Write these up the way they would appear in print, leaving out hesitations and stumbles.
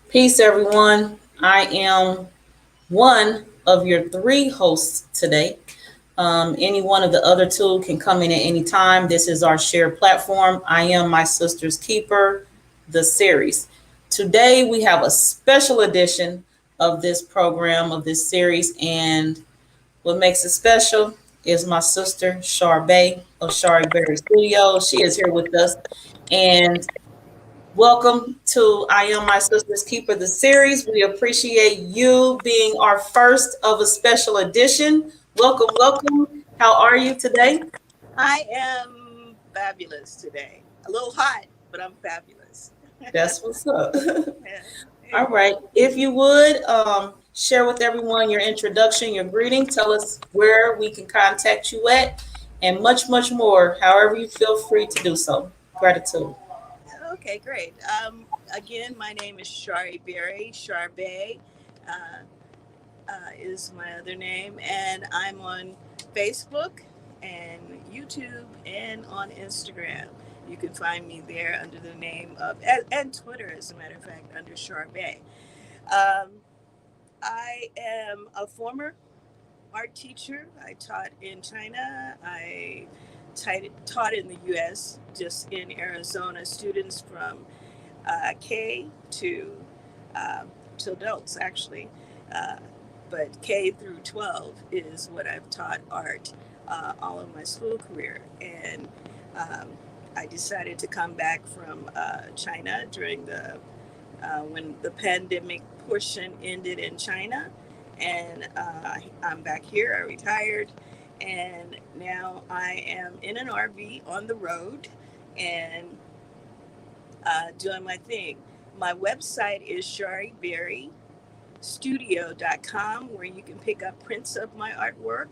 Peace, everyone. I am one of your three hosts today. Any one of the other two can come in at any time. This is our shared platform. I am my sister's keeper, the series. Today, we have a special edition of this program, of this series. And what makes it special is my sister, Char Bey of Char Bey Studios. She is here with us. And welcome to I Am My Sister's Keeper, the series. We appreciate you being our first of a special edition. Welcome, welcome. How are you today? I am fabulous today. A little hot, but I'm fabulous. That's what's up. Yeah. All right. If you would share with everyone your introduction, your greeting, tell us where we can contact you at, and much, much more, however you feel free to do so. Gratitude. Okay, great. Again, my name is Shari Berry. Char Bey uh, is my other name, and I'm on Facebook and YouTube and on Instagram. You can find me there under the name of, and Twitter, as a matter of fact, under Char Bey. Um, I am a former art teacher. I taught in China. I taught in the U.S., just in Arizona, students from K to adults, actually. Uh, but K through 12 is what I've taught art all of my school career. And um, I decided to come back from China during the when the pandemic portion ended in China, and I'm back here. I retired, and now I am in an RV on the road and doing my thing. My website is shariberrystudio.com, where you can pick up prints of my artwork,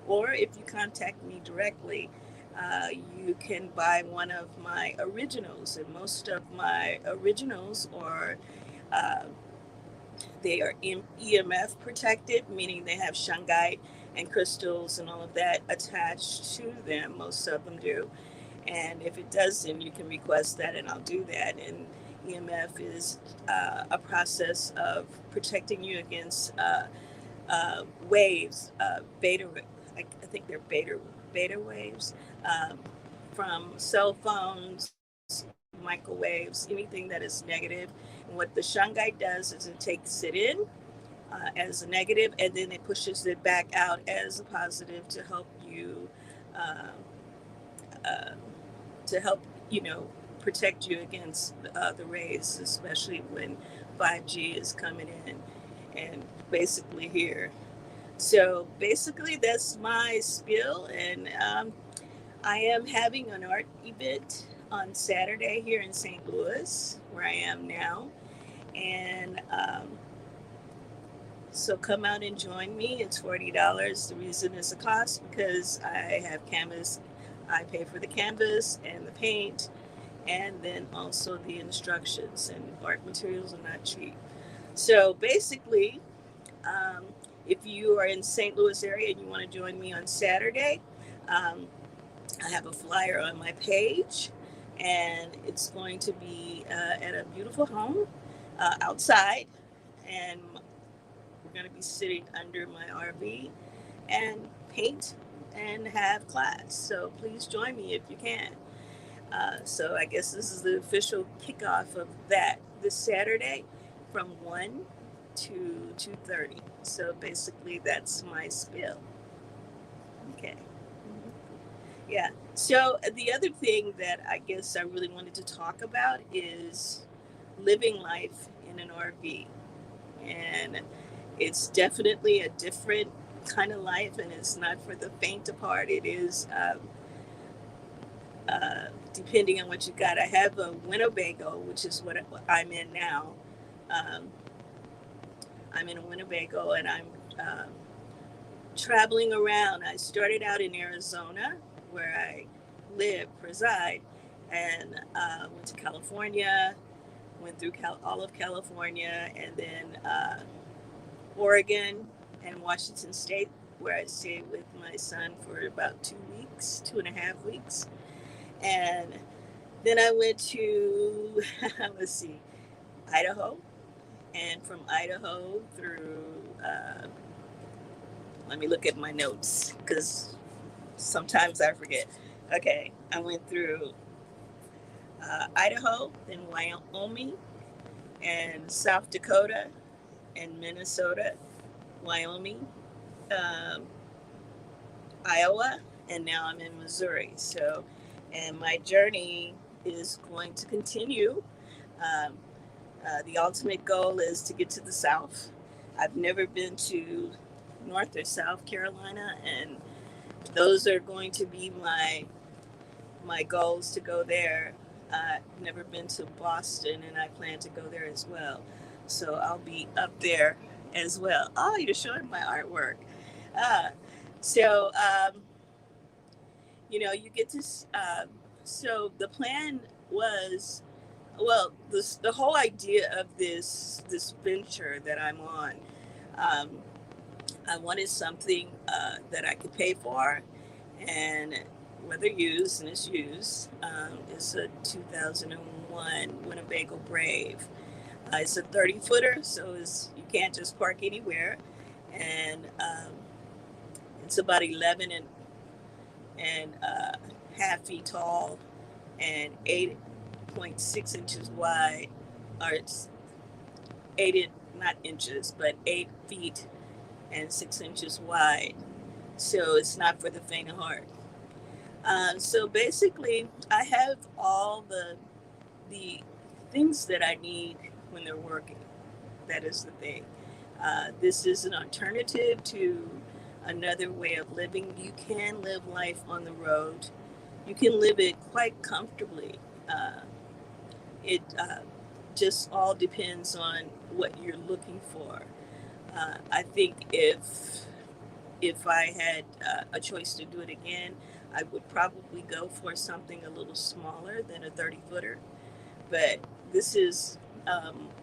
or if you contact me directly, you can buy one of my originals. And most of my originals are uh, they are EMF protected, meaning they have shungite and crystals and all of that attached to them. Most of them do. And if it doesn't, you can request that, and I'll do that. And EMF is a process of protecting you against waves, beta. I think they're beta waves from cell phones, microwaves, anything that is negative. And what the shungite does is it takes it in as a negative, and then it pushes it back out as a positive to help you uh, uh, protect you against the rays, especially when 5G is coming in and basically here. So basically, that's my spiel, and I am having an art event on Saturday here in St. Louis, where I am now, and so come out and join me. It's $40. The reason it's a cost because I have canvas. I pay for the canvas and the paint, and then also the instructions. And art materials are not cheap. So basically, um, if you are in St. Louis area and you want to join me on Saturday, um, I have a flyer on my page, and it's going to be at a beautiful home outside, and we're going to be sitting under my RV and paint and have class. So please join me if you can. So I guess this is the official kickoff of that this Saturday from 1 to 2:30. So basically that's my spill. Okay. Yeah. So the other thing that I guess I really wanted to talk about is living life in an RV. And it's definitely a different kind of life, and it's not for the faint of heart. It is depending on what you got. I have a Winnebago, which is what I'm in now. Um, I'm in a Winnebago, and I'm um, traveling around. I started out in Arizona, where I reside, and went to California, went through all of California, and then Oregon and Washington State, where I stayed with my son for about 2 weeks, 2.5 weeks. And then I went to, let's see, Idaho, and from Idaho through, let me look at my notes because sometimes I forget. Okay, I went through Idaho, then Wyoming, and South Dakota, and Minnesota, Wyoming, um, Iowa, and now I'm in Missouri. So, and my journey is going to continue. Um, the ultimate goal is to get to the South. I've never been to North or South Carolina, and those are going to be my goals to go there. I've never been to Boston, and I plan to go there as well. So I'll be up there as well. Oh, you're showing my artwork. Uh, so you get to. So the plan was, well, the whole idea of this venture that I'm on. Um, I wanted something that I could pay for, and whether used, and it's used. It's a 2001 Winnebago Brave. It's a 30-footer, so you can't just park anywhere, and it's about 11 and half feet tall and 8.6 inches wide, or it's not inches, but 8 feet and 6 inches wide. So it's not for the faint of heart. So basically, I have all the things that I need when they're working. That is the thing. This is an alternative to another way of living. You can live life on the road. You can live it quite comfortably. It just all depends on what you're looking for. I think if I had a choice to do it again, I would probably go for something a little smaller than a 30-footer. But this is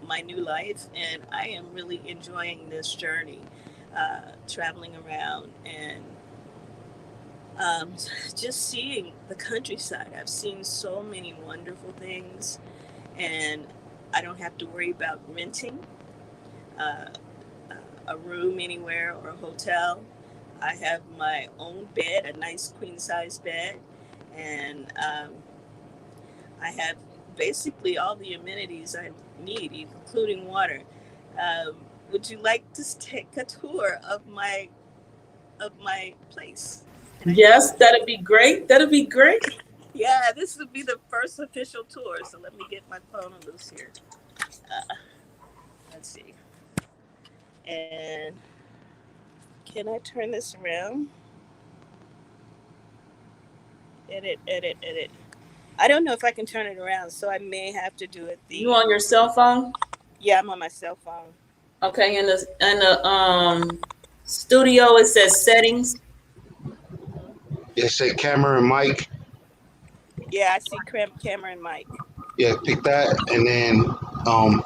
my new life, and I am really enjoying this journey, traveling around and um, just seeing the countryside. I've seen so many wonderful things, and I don't have to worry about renting uh, a room anywhere or a hotel. I have my own bed, a nice queen size bed, and I have basically all the amenities I need, including water. Um, would you like to take a tour of my place? Can I take Yes, you? that'd be great. That'd be great. Yeah, this would be the first official tour. So let me get my phone loose here. Uh, let's see. And can I turn this around? Edit, edit, edit. I don't know if I can turn it around, so I may have to do it You the. on your cell phone? Yeah, I'm on my cell phone. Okay, in the studio it says settings. It say camera and mic. Yeah, I see camera and mic. Yeah, pick that, and then um,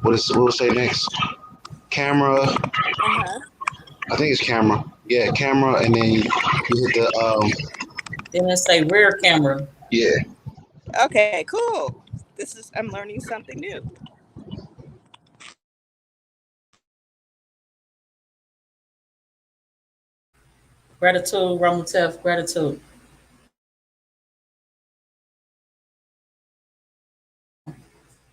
what will say next? Camera. Uh huh. I think it's camera. Yeah, camera, and then you hit the Then it say rear camera. yeah. Okay, cool. I'm learning something new. Gratitude, Ramutef, gratitude.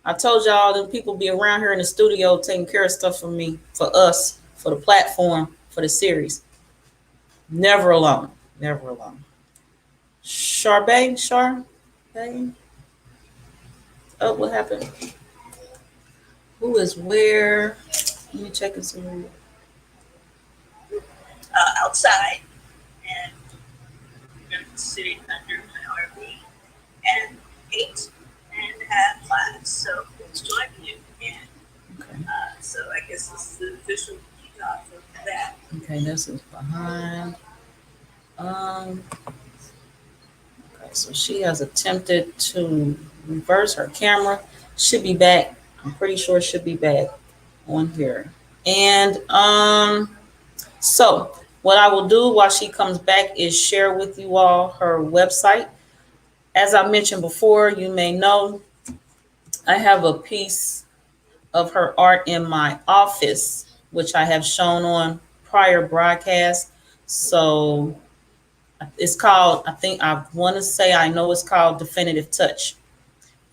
I told y'all the people be around here in the studio taking care of stuff for me, for us, for the platform, for the series. Never alone. Never alone. Char Bey, Char Bey. Oh, what happened? Who is where? Let me check and see. Outside, and we're going to sit under my RV and eat and have class. So please join me again. Okay. So I guess this is the official kickoff of that. Okay, this is behind. Um. Okay, so she has attempted to reverse her camera. Should be back. I'm pretty sure it should be back on here. And so what I will do while she comes back is share with you all her website. As I mentioned before, you may know I have a piece of her art in my office, which I have shown on prior broadcasts. So it's called, I think I want to say, I know it's called Definitive Touch.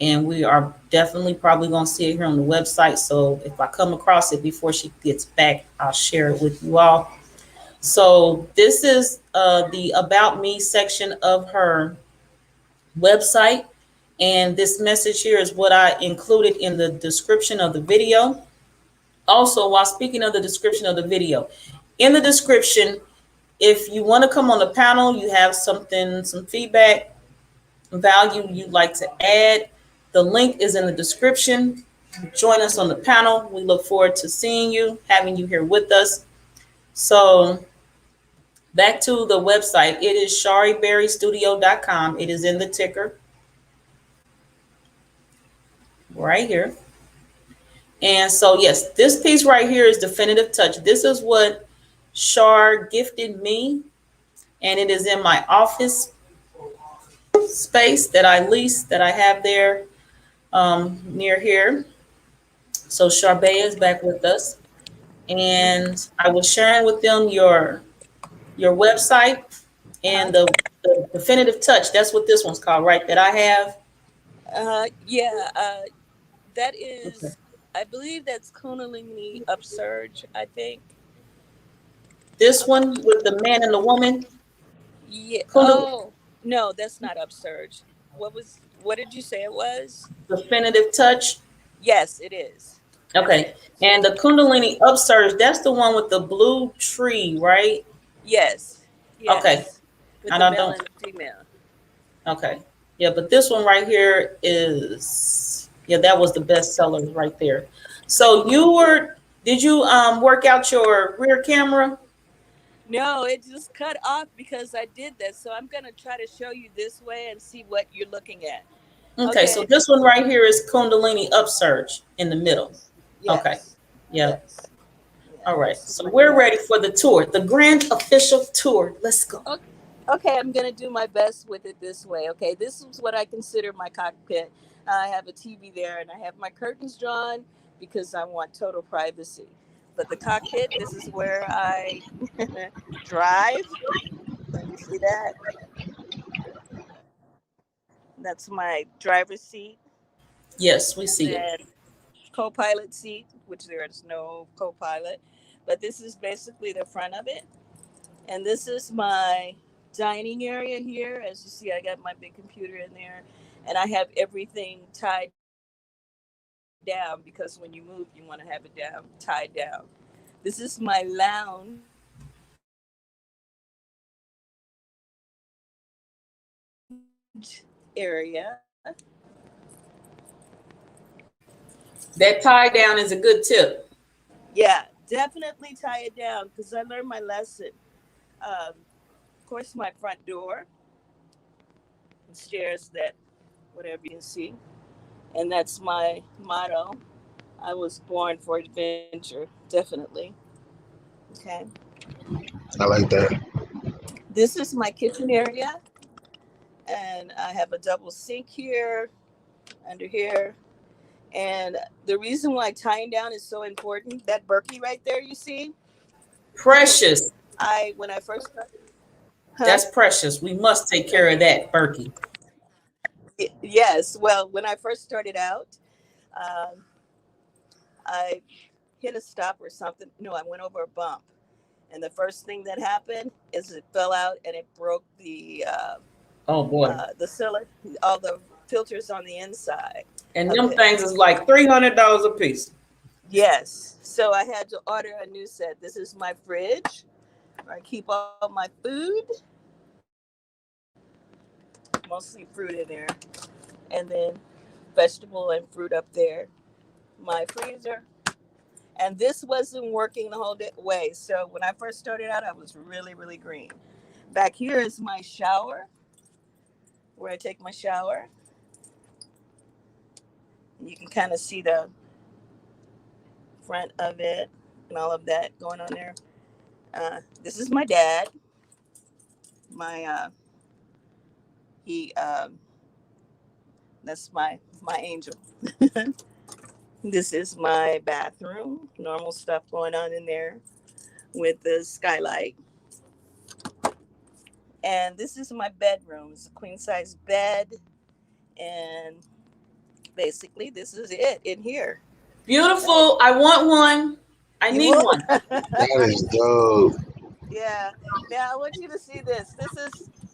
And we are definitely probably going to see it here on the website. So if I come across it before she gets back, I'll share it with you all. So this is the About Me section of her website. And this message here is what I included in the description of the video. Also, while speaking of the description of the video, in the description, if you want to come on the panel, you have something, some feedback, value you'd like to add, the link is in the description. Join us on the panel. We look forward to seeing you, having you here with us. So back to the website. It is shariberrystudio.com. It is in the ticker right here. And so, yes, this piece right here is Definitive Touch. This is what Char gifted me, and it is in my office space that I lease, that I have there near here. So Char Bey is back with us, and I was sharing with them your website Uh-huh. and the Definitive Touch. That's what this one's called, right? That I have. Yeah, that Okay. is, I believe that's Kundalini Upsurge, I think. This Um, one with the man and the woman, yeah. Kundal Oh, no, that's not Upsurge. What did you say it was? Definitive Touch. Yes, it is. That's Okay. it. And the Kundalini Upsurge, that's the one with the blue tree, right? Yes, Okay. yes. With And the I male don't, and the female. okay. Yeah, but this one right here is, yeah, that was the best seller right there. So did you work out your rear camera? No, it just cut off because I did this. So I'm going to try to show you this way and see what you're looking at. Okay, so Okay. this one right here is Kundalini Upsurge in the middle. Yes. Okay. Yes. Yeah. Yes. Yeah. All right. This is So my we're ready glass. for the tour, the grand official tour. Let's go. Okay. Okay, I'm going to do my best with it this way. Okay. This is what I consider my cockpit. I have a TV there and I have my curtains drawn because I want total privacy. But the cockpit, this is where I drive. Can you see that? That's my driver's seat. Yes, we And see it. then co-pilot seat, which there is no co-pilot, but this is basically the front of it. And this is my dining area here. As you see, I got my big computer in there, and I have everything tied down because when you move, you want to have it down, tied down. This is my lounge area. That tie down is a good tip. Yeah, definitely tie it down because I learned my lesson. Of course, my front door, and stairs that whatever you can see, and that's my motto. I was born for adventure, definitely. Okay. I like that. This is my kitchen area, and I have a double sink here, under here. And the reason why tying down is so important, that Berkey right there, you see, Precious. when I first started, huh? That's precious. We must take care of that, Berkey. Yes. Well, when I first started out, um, I hit a stop or something. No, I went over a bump. And the first thing that happened is it fell out and it broke Oh boy. the cylinder, all the filters on the inside And of them it. things is like $300 a piece. Yes. So I had to order a new set. This is my fridge where I keep all my food, mostly fruit in there, and then vegetable and fruit up there. My freezer. And this wasn't working the whole way. So when I first started out, I was really, really green. Back here is my shower, where I take my shower. You can kind of see the front of it and all of that going on there. This is my dad. My he that's my angel. This is my bathroom. Normal stuff going on in there with the skylight. And this is my bedroom. It's a queen size bed. And basically, this is it in here. And Beautiful. I want one. I you need will? one. That is dope. Yeah. Now I want you to see this.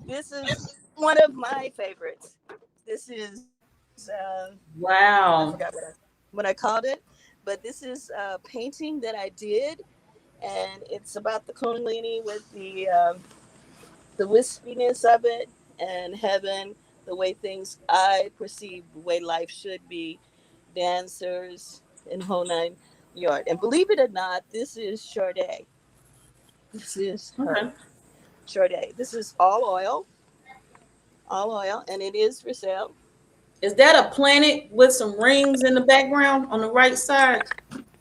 This is one of my favorites. This is I forgot Wow. what I called it, but this is a painting that I did, and it's about the Kundalini with the wispiness of it and heaven, the way things I perceive, the way life should be, dancers and whole nine yard. And believe it or not, this is Sade. This is Okay. her, Sade. This is all oil, and it is for sale. Is that a planet with some rings in the background on the right side?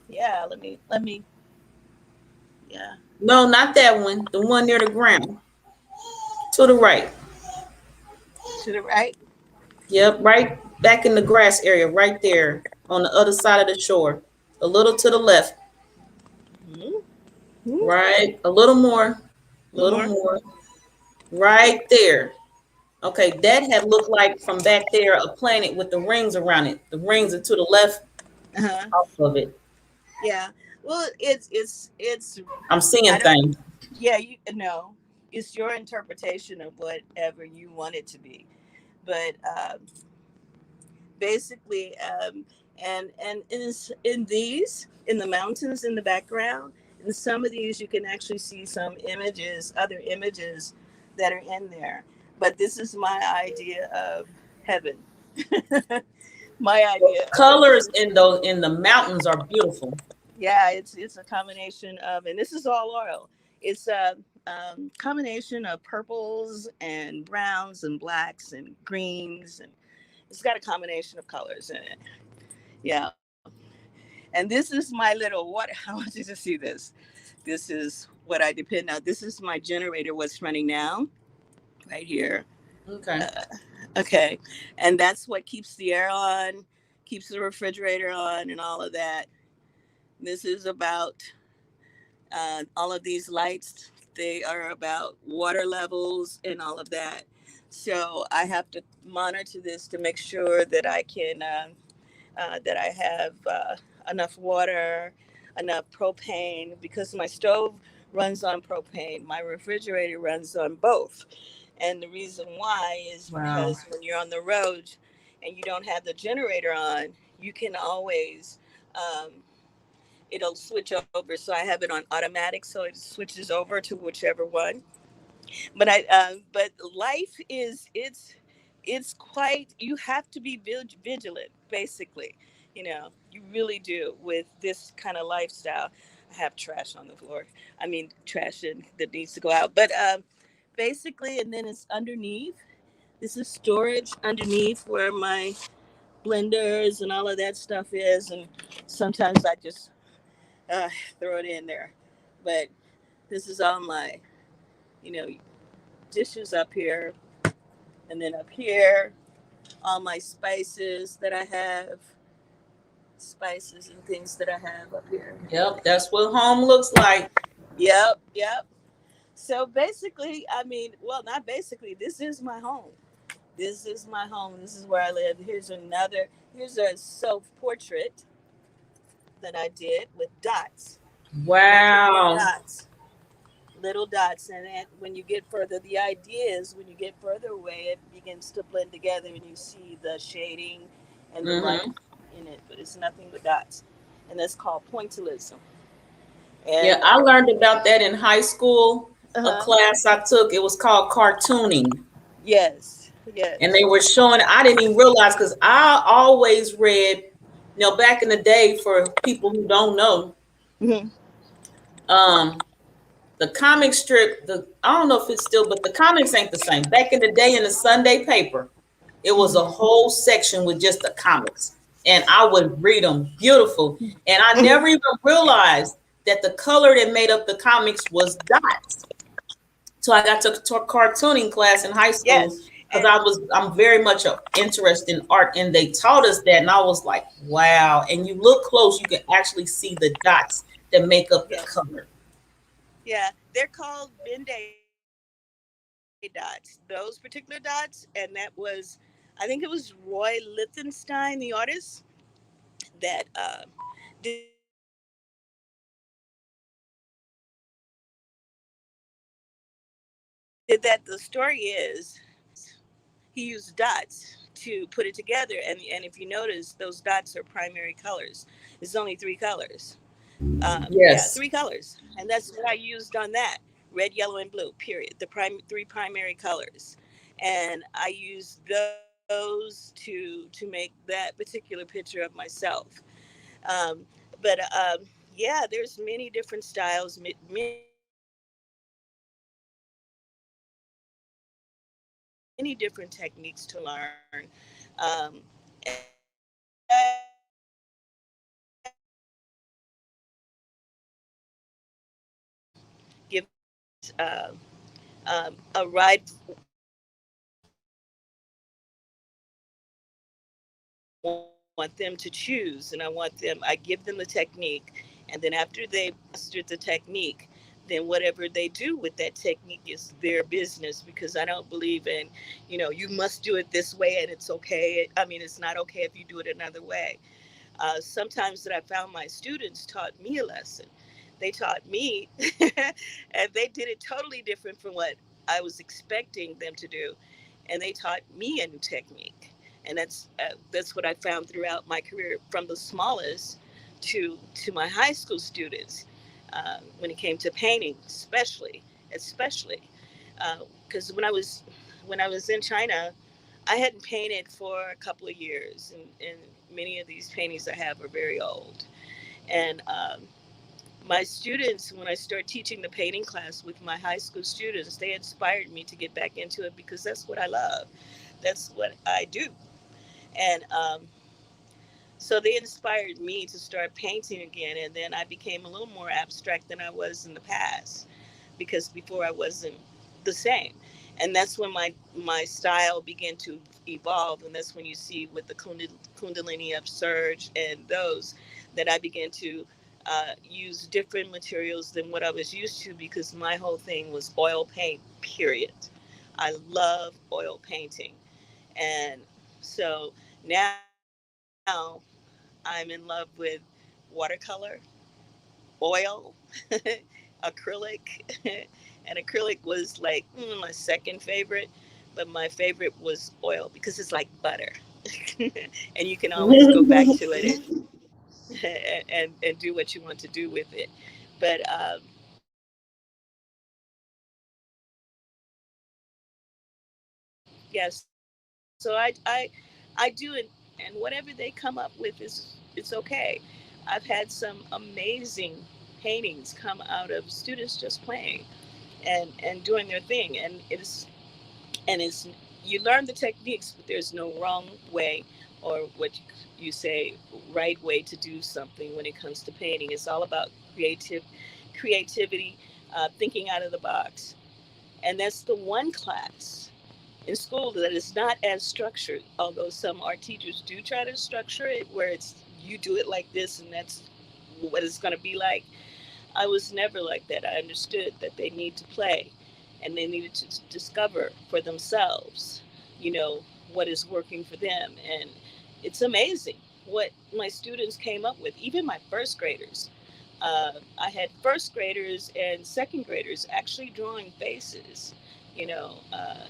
Yeah, let me. Yeah, No, not that one. The one near the ground. To the right. to the right. Yep, right back in the grass area, right there on the other side of the shore. A little to the left. Mm-hmm. Right. A little more. A A little little more. more. Right there. Okay, that had looked like from back there a planet with the rings around it. The rings are to the left Uh-huh. off of it. Yeah. Well, it's. I'm I seeing don't. things. Yeah, you know, it's your interpretation of whatever you want it to be. But basically, and in these in the mountains in the background, in some of these you can actually see some images, other images that are in there. But this is my idea of heaven. My idea of it. Colors in those in the mountains are beautiful. Yeah, it's a combination of, and this is all oil. It's a combination of purples and browns and blacks and greens, and it's got a combination of colors in it. Yeah, and this is my little what? I want you to see this. This is what I depend on. This is my generator. What's running now? Right here. Okay. Uh, okay, and that's what keeps the air on, keeps the refrigerator on, and all of that. This is about all of these lights. They are about water levels and all of that. So I have to monitor this to make sure that I can that I have enough water, enough propane, because my stove runs on propane. My refrigerator runs on both. And the reason why is Wow. because when you're on the road and you don't have the generator on, you can always it'll switch over. So I have it on automatic, so it switches over to whichever one. But life is it's quite. You have to be vigilant, basically. You know, you really do with this kind of lifestyle. I have trash on the floor. I mean, that needs to go out. But basically, and then it's underneath. This is storage underneath where my blenders and all of that stuff is, and sometimes I just uh, throw it in there. But this is all my, you know, dishes up here, and then up here, all my spices that I have, spices and things that I have up here. Yep, that's what home looks like. Yep, yep. So basically, I mean, well, not basically. This is my home. This is my home. This is where I live. Here's another. Here's a self portrait that I did with dots, little Wow. dots. Little dots, and then when you get further, the idea is when you get further away it begins to blend together and you see the shading and the light Hmm. in it, but it's nothing but dots, and that's called pointillism. Yeah, And I learned about that in high school. A uh-huh. class I took, it was called cartooning. Yes, And they yes. were showing, I didn't even realize because I always read, back in the day for people who don't know, Hmm. um, the comic strip, I don't know if it's still, but the comics ain't the same. Back in the day in the Sunday paper, it was a Hmm. whole section with just the comics. And I would read them beautiful. And I Hmm. never even realized that the color that made up the comics was dots. So I got to a cartooning class in high school, Yes, because I'm very much interested in art, and they taught us that, and I was like, wow. And you look close, you can actually see the dots that make up the Yes. color. Yeah, they're called Bend-Aid dots. Those particular dots, and that was, I think it was Roy Lichtenstein, the artist, that did that. The story is he used dots to put it together, and if you notice, those dots are primary colors. There's only three colors. Yeah, three colors, Yes. and that's what I used on that: red, yellow, and blue. Period. Three primary colors, and I used those to make that particular picture of myself. Um, but yeah, there's many different styles, many different techniques to learn. Um, and and I want them to choose, and I give them the technique, and then after they mastered the technique, then whatever they do with that technique is their business, because I don't believe in, you must do it this way and it's okay. I mean, it's not okay if you do it another way. Sometimes that I found my students taught me a lesson. They taught me, and they did it totally different from what I was expecting them to do, and they taught me a new technique. And that's what I found throughout my career, from the smallest to my high school students, when it came to painting, especially because when I was in China, I hadn't painted for a couple of years, and many of these paintings I have are very old. And my students, when I started teaching the painting class with my high school students, they inspired me to get back into it, because that's what I love. That's what I do. And so they inspired me to start painting again, and then I became a little more abstract than I was in the past, because before I wasn't the same. And that's when my style began to evolve, and that's when you see with the Kundalini upsurge and those, that I began to use different materials than what I was used to, because my whole thing was oil paint. Period. I love oil painting, and so now I'm in love with watercolor, oil, acrylic, and acrylic was like my second favorite, but my favorite was oil, because it's like butter, and you can always go back to it and do what you want to do with it. But yeah, so I do it, and whatever they come up with is it's okay. I've had some amazing paintings come out of students just playing and doing their thing, and it's you learn the techniques, but there's no wrong way, or what you say, right way to do something when it comes to painting. It's all about creativity, thinking out of the box, and that's the one class in school that is not as structured. Although some art teachers do try to structure it, where it's you do it like this, and that's what it's going to be like. I was never like that. I understood that they need to play, and they needed to discover for themselves, you know, what is working for them. And it's amazing what my students came up with, even my first graders. I had first graders and second graders actually drawing faces,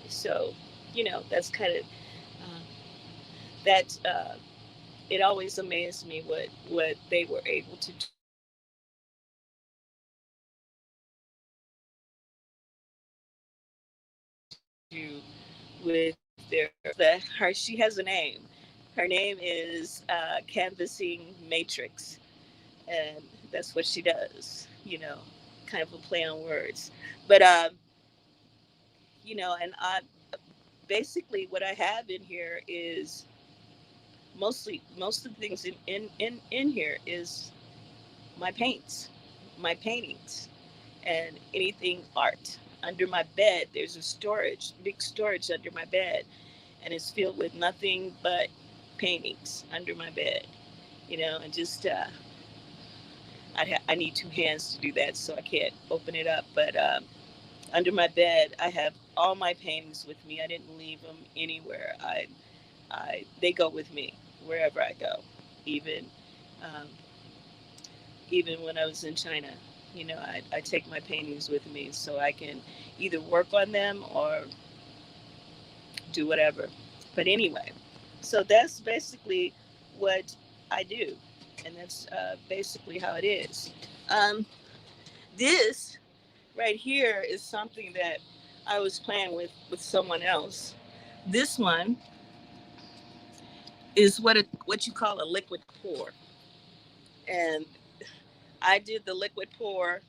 so, that's kind of that. It always amazed me what they were able to do with their that her she has a name. Her name is Canvassing Matrix, and that's what she does. Kind of a play on words, but and I basically what I have in here is most of the things in here is my paints, my paintings, and anything art. under my bed, there's a storage, big storage under my bed, and it's filled with nothing but paintings under my bed. And just I need two hands to do that, so I can't open it up. But under my bed, I have all my paintings with me. I didn't leave them anywhere. They go with me wherever I go, even um, even when I was in China. I take my paintings with me so I can either work on them or do whatever. But anyway, so that's basically what I do, and that's basically how it is. Um, this right here is something that I was playing with someone else. This one is what you call a liquid pour, and I did the liquid pour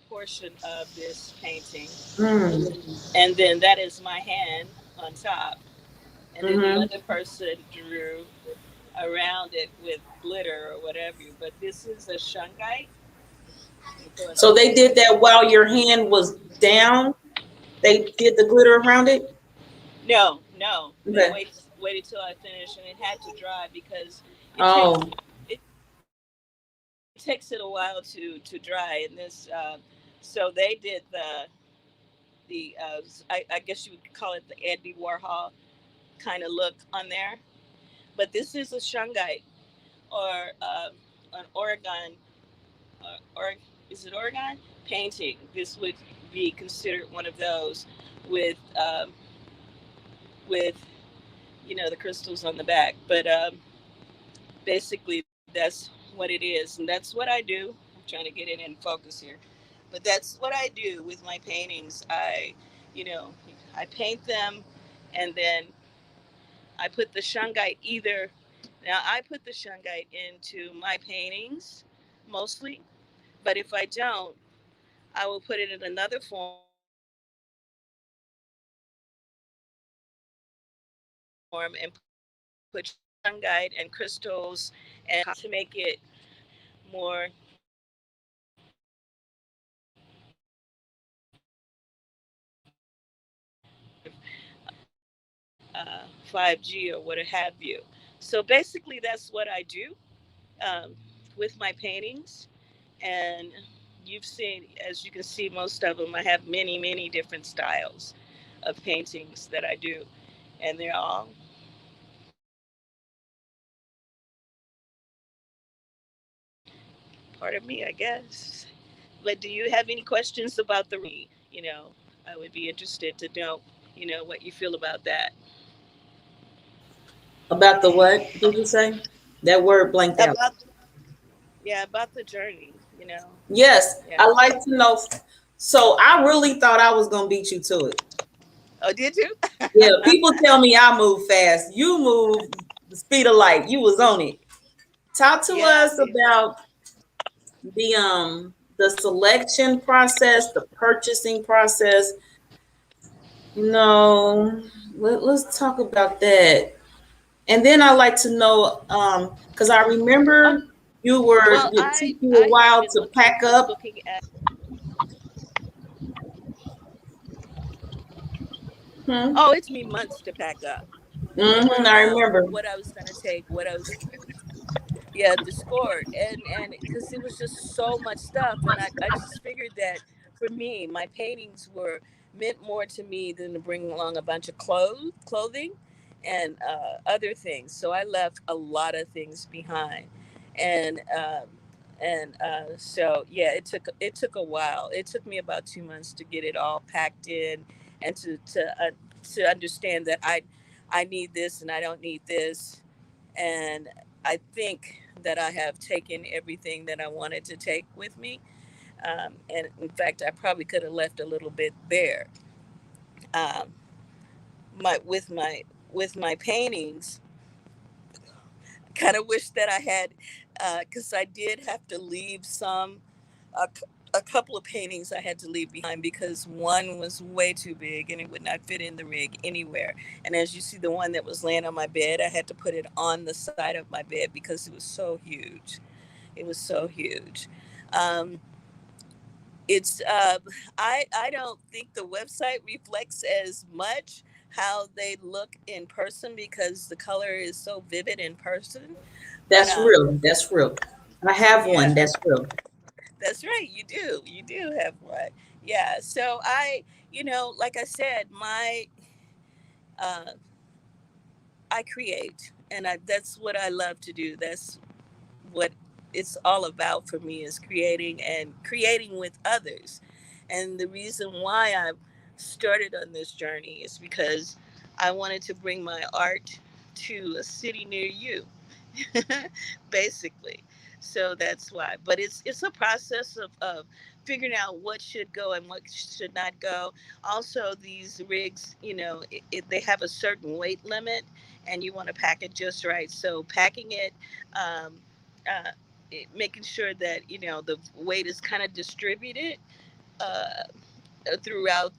portion of this painting, Mm. and then that is my hand on top, and then the Mm-hmm. other person drew around it with glitter or whatever. But this is a shungite. Let me pull it So up they here. did that while your hand was down. They did the glitter around it. No, no, they Okay. waited till I finished, and it had to dry because it takes Oh. it takes it a while to dry. And this, so they did I guess you would call it the Andy Warhol kind of look on there. But this is a shungite or an Oregon or is it Oregon painting. This would be considered one of those with with the crystals on the back. But basically, that's what it is, and that's what I do. I'm trying to get it in focus here, but that's what I do with my paintings. You know, I paint them, and then I put the shungite either. Now I put the shungite into my paintings mostly, but if I don't, I will put it in another form and put shungite and crystals and to make it more5G or what have you. So basically, that's what I do with my paintings. And you've seen, as you can see, most of them, I have many, many different styles of paintings that I do. And they're all part of me, I guess. But do you have any questions about the I would be interested to know, what you feel about that. About the what did you say? That word blanked out. About Yeah, about the journey, Yes, I Yeah. like to know. So I really thought I was gonna beat you to it. Oh, did you? Yeah, people tell me I move fast. You move the speed of light. You was on it. Talk to Yeah, us about the selection process, the purchasing process. No, let's talk about that. And then I like to know, because I oh, remember well, it took you a I have while been to pack up. looking at. Hmm? Oh, it's me months to pack up, Hmm, figuring I out remember. what I was going to take, what I was, yeah, Discord, and because it was just so much stuff, and I just figured that for me, my paintings were meant more to me than to bring along a bunch of clothing and other things. So I left a lot of things behind, and so yeah, it took a while. It took me about 2 months to get it all packed in, and to understand that I need this and I don't need this, and I think that I have taken everything that I wanted to take with me. And in fact, I probably could have left a little bit there. Um, my with my paintings, kind of wish that I had, because I did have to leave some. A, a couple of paintings I had to leave behind because one was way too big and it would not fit in the rig anywhere. And as you see, the one that was laying on my bed, I had to put it on the side of my bed because it was so huge. It was so huge. Um, It's I don't think the website reflects as much how they look in person because the color is so vivid in person. But That's real. That's real. I have one. yeah, That's real. that's right. You do have one. Yeah. So like I said, my uh, I create, and that's what I love to do. That's what it's all about for me is creating and creating with others. And the reason why I started on this journey is because I wanted to bring my art to a city near you. Basically. So that's why. But it's a process of figuring out what should go and what should not go. Also, these rigs, they have a certain weight limit, and you want to pack it just right. So packing it, um, uh, making sure that the weight is kind of distributed. Uh, Throughout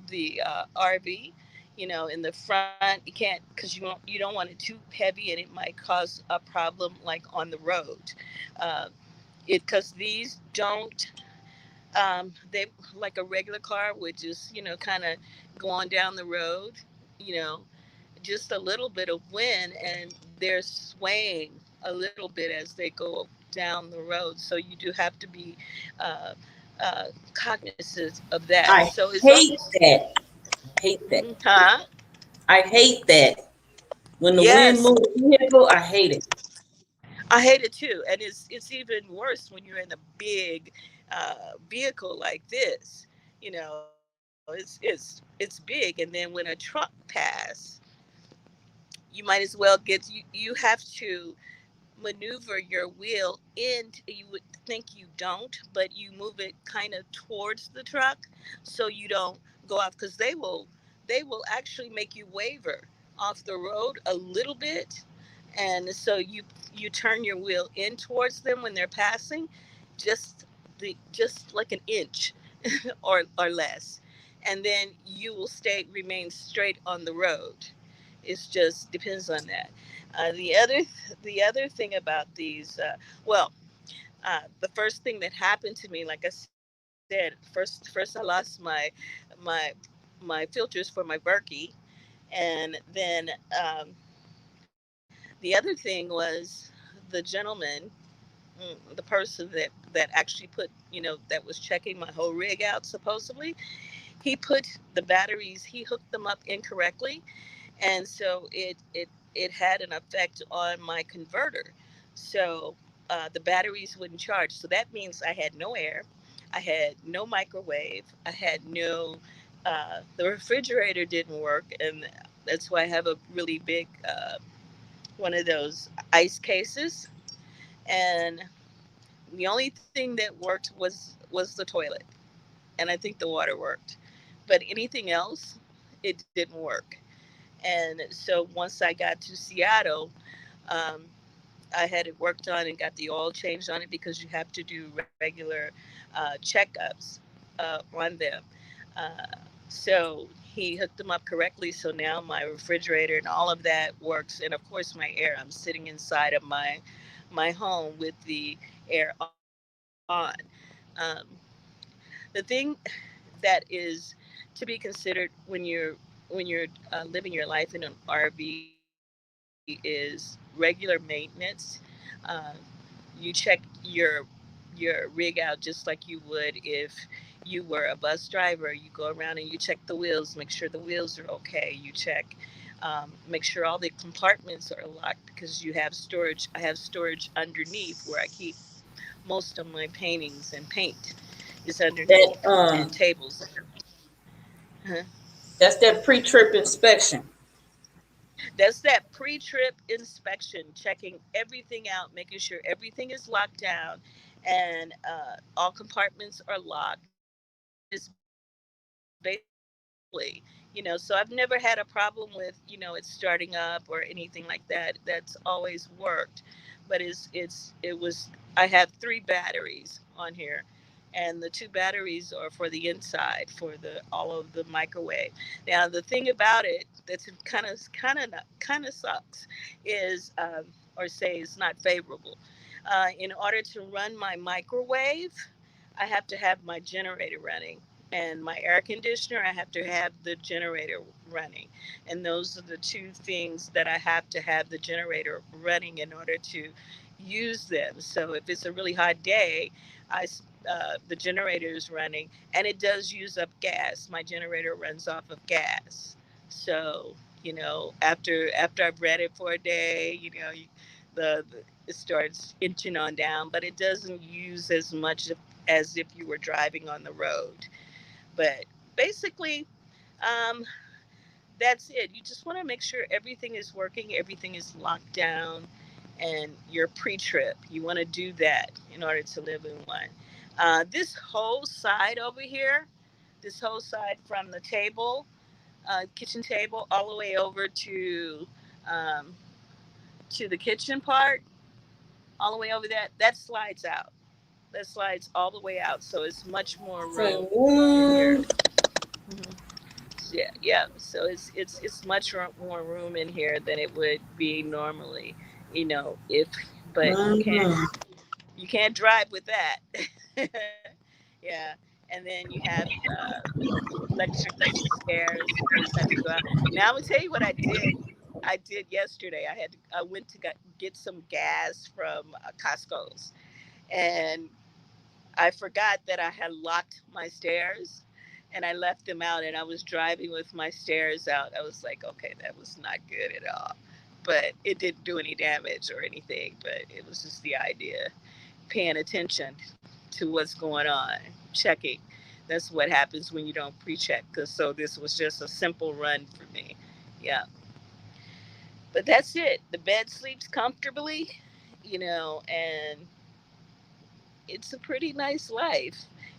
the RV. In the front, you can't because you don't want it too heavy, and it might cause a problem like on the road. Uh, it because these don't they like a regular car would just kind of go on down the road. You know, just a little bit of wind, and they're swaying a little bit as they go down the road. So you do have to be uh, cognizant of that. I So it's hate almost, that. Hate that. huh? I hate that. When the wind Yes, moves the vehicle, I hate it. I hate it too, and it's even worse when you're in a big vehicle like this. It's big, and then when a truck pass, you might as well you have to maneuver your wheel in. You would think you don't, but you move it kind of towards the truck so you don't go off because they will actually make you waver off the road a little bit. And so you turn your wheel in towards them when they're passing, just just like an inch or less, and then you will stay remain straight on the road. It's just depends on that. The other thing about these, well, the first thing that happened to me, like I said, first I lost my my filters for my Berkey, and then the other thing was the gentleman, the person that actually put, that was checking my whole rig out supposedly. He put the batteries, he hooked them up incorrectly, and so it had an effect on my converter. So the batteries wouldn't charge. So that means I had no air, I had no microwave, I had no the refrigerator didn't work, and that's why I have a really big one of those ice cases. And the only thing that worked was the toilet, and I think the water worked, but anything else, it didn't work. And so once I got to Seattle, um, I had it worked on and got the oil changed on it because you have to do regular checkups on them. Uh, so he hooked them up correctly. So now my refrigerator and all of that works, and of course my air. I'm sitting inside of my home with the air on. Um, the thing that is to be considered when you're living your life in an RV is regular maintenance. Uh, you check your rig out just like you would if you were a bus driver. You go around and you check the wheels, make sure the wheels are okay. You check, make sure all the compartments are locked because you have storage. I have storage underneath where I keep most of my paintings and paint is That underneath and tables. Uh-huh. that's that pre-trip inspection. That's that pre-trip inspection, checking everything out, making sure everything is locked down, and all compartments are locked. It's basically, so I've never had a problem with, it starting up or anything like that. That's always worked. But I have three batteries on here, and the two batteries are for the inside for the all of the microwave. Now the thing about it that's kind of sucks is, or say it's not favorable. In order to run my microwave, I have to have my generator running, and my air conditioner, I have to have the generator running. And those are the two things that I have the generator running in order to use them. So if it's a really hot day, the generator is running, and it does use up gas. My generator runs off of gas. So, after I've read it for a day, the it starts inching on down, but it doesn't use as much as if you were driving on the road. But basically, um, that's it. You just want to make sure everything is working, everything is locked down, and your pre-trip. You want to do that in order to live in one. This whole side over here, this whole side from the table, kitchen table, all the way over um, to the kitchen part, all the way over that slides out. That slides all the way out, so it's much more room So, in here. Mhm. Yeah, yeah. So it's much more room in here than it would be normally. If but mhm. you can't drive with that. Yeah, and then you have electric stairs. You just have to go out. Now I'm gonna tell you what I did. I did yesterday. I went to get some gas from Costco's, and I forgot that I had locked my stairs and I left them out, and I was driving with my stairs out. I was like, okay, that was not good at all. But it didn't do any damage or anything, but it was just the idea, paying attention to what's going on, checking. That's what happens when you don't pre-check. Cause so this was just a simple run for me. Yeah, but that's it. The bed sleeps comfortably, and it's a pretty nice life,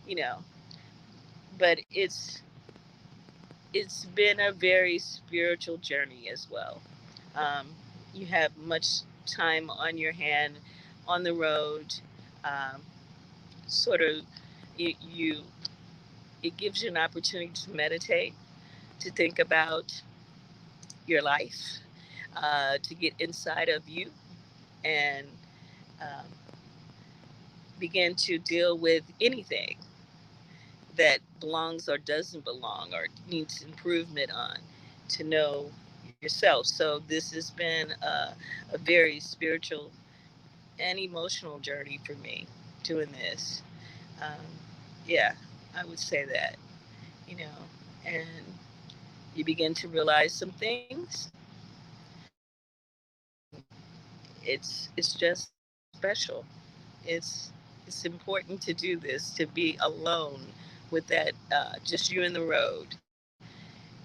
you know. But it's been a very spiritual journey as well. Um, you have much time on your hand on the road. Um, sort of, you it gives you an opportunity to meditate, to think about your life, to get inside of you, and um, begin to deal with anything that belongs or doesn't belong or needs improvement on, to know yourself. So this has been a very spiritual and emotional journey for me doing this. Um, yeah, I would say that, you know, and you begin to realize some things. It's just special. It's important to do this, to be alone with that, just you and the road,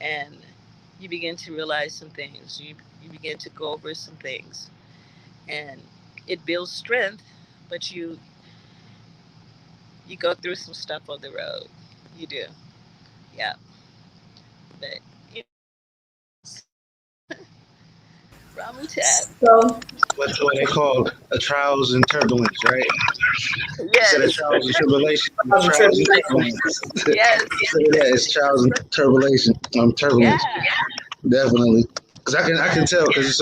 and you begin to realize some things. You begin to go over some things, and it builds strength. But you go through some stuff on the road. You do, yeah. But Ramu Tab, So, What they call a trials and turbulence, right? Instead of yes, trials and tribulation, of the trials and tribulation. turbulence. yes, Instead of that, it's trials and turbulation. Turbulence, yeah, definitely. Because I can yeah. tell because it's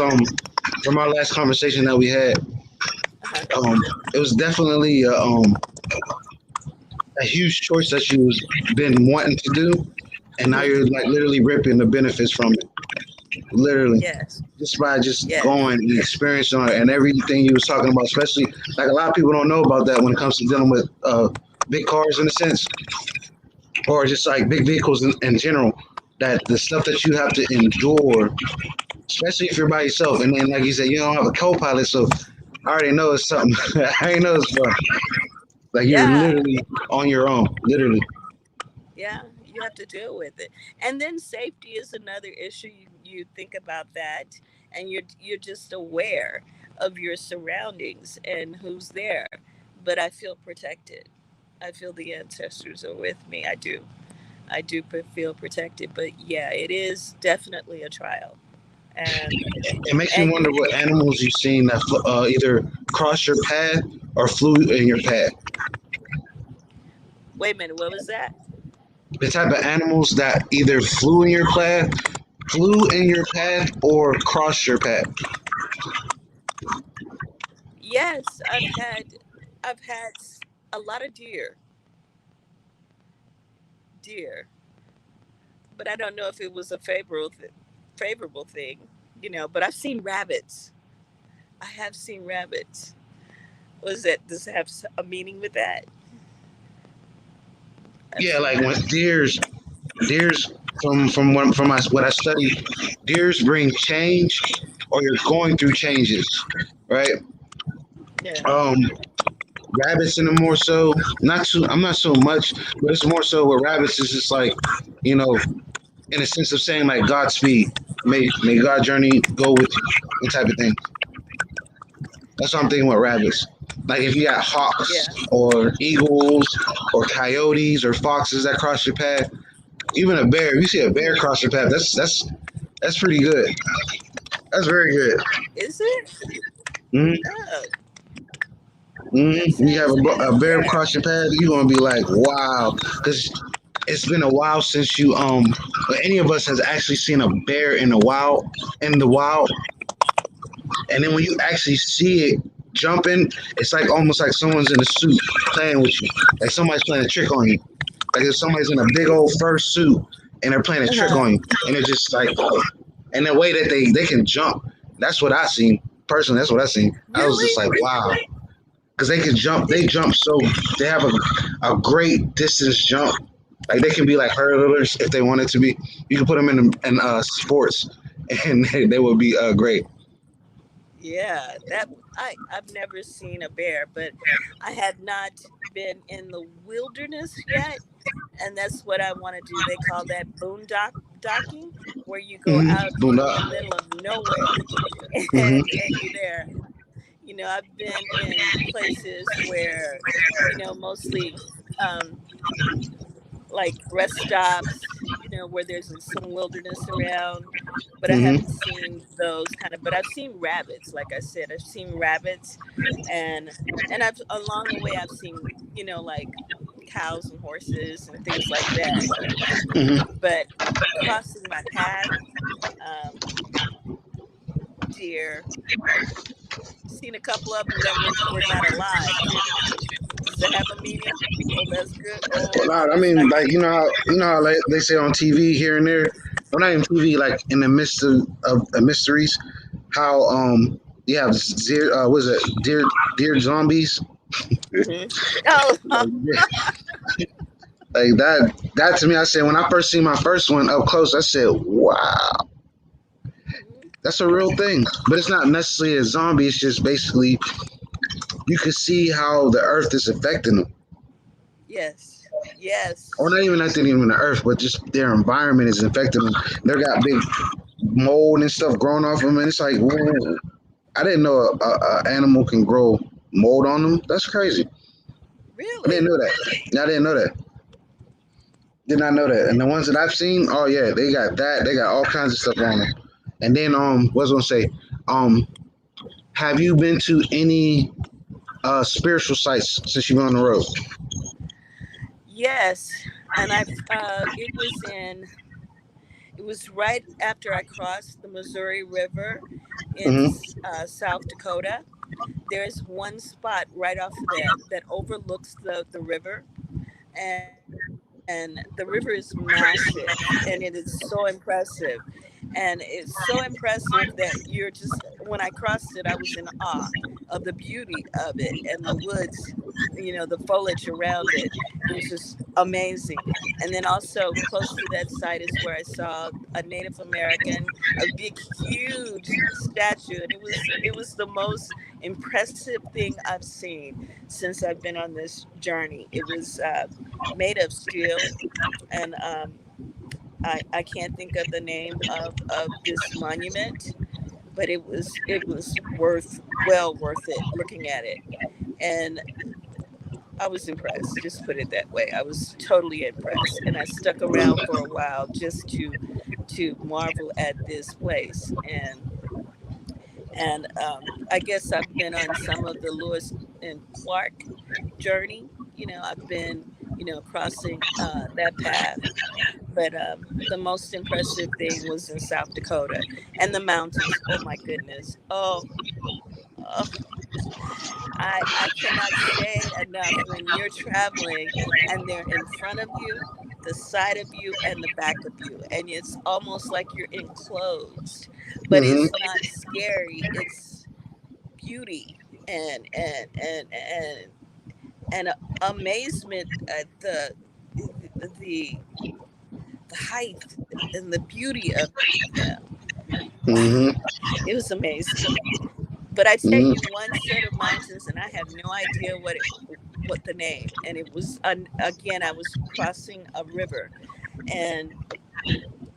from our last conversation that we had, Uh-huh. it was definitely a huge choice that you've been wanting to do, and now Hmm. you're like literally ripping the benefits from it. Literally, Yes, just by just yes, going and experiencing it and everything you was talking about, especially like a lot of people don't know about that when it comes to dealing with big cars in a sense, or just like big vehicles in general. That the stuff that you have to endure, especially if you're by yourself, and then like you said, you don't have a co-pilot, so I already know it's something. I already know it's fun. Like you're yeah. literally on your own, literally. Yeah, you have to deal with it. And then safety is another issue. You think about that, and you're just aware of your surroundings and who's there. But I feel protected. I feel the ancestors are with me. I do. I do feel protected. But yeah, it is definitely a trial. And It makes me and wonder what animals you've seen that either crossed your path or flew in your path. wait a minute, what was that? The type of animals that either flew in your path, or crossed your path. Yes, I've had a lot of deer. deer, but I don't know if it was a favorable thing, But I've seen rabbits. I have seen rabbits. Was that Does it have a meaning with that? I've Yeah, seen like when rabbits. deers what I study, deers bring change, or you're going through changes, right? Yeah. Um, rabbits in the more so not too. I'm not so much, but it's more so with rabbits. It's just like, you know, in a sense of saying like Godspeed, may God journey go with you, that type of thing. That's what I'm thinking with rabbits. Like if you got Yeah. hawks or eagles or coyotes or foxes that cross your path, even a bear. If you see a bear Hmm. cross your path, that's pretty good. That's very good. Is it? Mm-hmm. Oh, that Mm-hmm. You have sounds a good. bear Yeah. cross your path, you're gonna be like, wow, because it's been a while since or any of us has actually seen a bear in the wild, and then when you actually see it jumping, it's like almost like someone's in a suit playing with you, like somebody's playing a trick on you, like if somebody's in a big old fur suit and they're playing a trick Uh-huh. on you, and they're just like, and the way that they can jump, that's what I seen personally. That's what I seen. I was just Really? like, wow, because they can jump. They jump so they have a great distance jump. Like they can be like hurdlers if they wanted to be. You can put them in sports, and they would be great. Yeah, I've never seen a bear, but I have not been in the wilderness yet, and that's what I want to do. They call that docking, where you go out Mm-hmm. in the middle of nowhere, and you're there. I've been in places where, mostly um, like rest stops, where there's some wilderness around, but I Mm-hmm. haven't seen those kind of. But I've seen rabbits. Like I said, I've seen rabbits, and I've along the way I've seen, like cows and horses and things like that. Mm-hmm. But crossing my path, um, deer, seen a couple of them that were not alive too. Does that have a meaning? Oh, that's good. Oh, Well, I that's not mean, good. like you know how they say on TV here and there, well, not even TV, like in the midst of mysteries, how you have was it deer zombies, Hmm. Oh, like that to me. I said when I first seen my first one up close, I said, wow, that's a real thing. But it's not necessarily a zombie. It's just basically you can see how the earth is affecting them, yes, or yes, not even nothing even the earth, but just their environment is affecting them. They got big mold and stuff growing off them, and it's like, whoa, I didn't know a animal can grow mold on them. That's crazy. I didn't really. know that. I didn't know that. Did not know that. And the ones that I've seen, oh yeah, they got that. They got all kinds of stuff on them. And then what was I gonna say? Um, have you been to any spiritual sites since you've been on the road? Yes, and it was right after I crossed the Missouri River into Mm-hmm. South Dakota. There's one spot right off of that overlooks the river, and the river is massive, and it is so impressive. And it's so impressive that you're just, when I crossed it, I was in awe of the beauty of it and the woods, the foliage around it. It was just amazing. And then also close to that site is where I saw a Native American, a big, huge statue, and it was the most impressive thing I've seen since I've been on this journey. It was made of steel, and I can't think of the name of this monument, but it was well worth it looking at it. And I was impressed, just put it that way. I was totally impressed, and I stuck around for a while just to marvel at this place. And I guess I've been on some of the Lewis and Clark journey. I've been crossing that path, but the most impressive thing was in South Dakota, and the mountains. Oh my goodness! Oh, I cannot say enough when you're traveling and they're in front of you. the side of you and the back of you, and it's almost like you're enclosed, but Mm-hmm. it's not scary. It's beauty and amazement at the the height and the beauty of them. Mm-hmm. It was amazing. But I tell Mm-hmm. you, one set of mountains, and I have no idea what the name. And it was again, I was crossing a river, and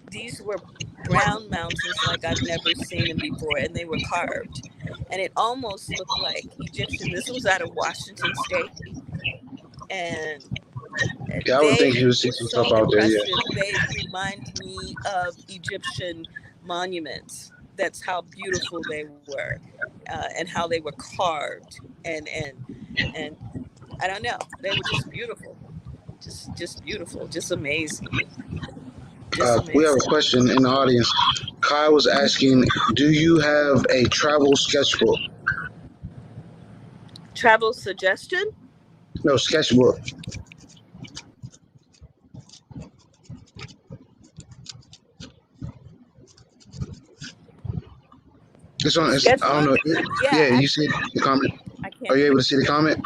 these were brown mountains like I've never seen them before, and they were carved, and it almost looked like Egyptian. This was out of Washington State, and Yeah, I would think they you would see were some stuff so out there. Yeah. impressive. They remind me of Egyptian monuments. That's how beautiful they were, and how they were carved, and I don't know. They were just beautiful, just beautiful, just amazing, just We have a amazing. question in the audience. Kai was asking, "Do you have a travel sketchbook?" Travel suggestion? No, sketchbook. It's on. It's, I don't Sketchbook? know. Yeah, Yeah, you see actually, the comment? I Are can't. you able to see the comment?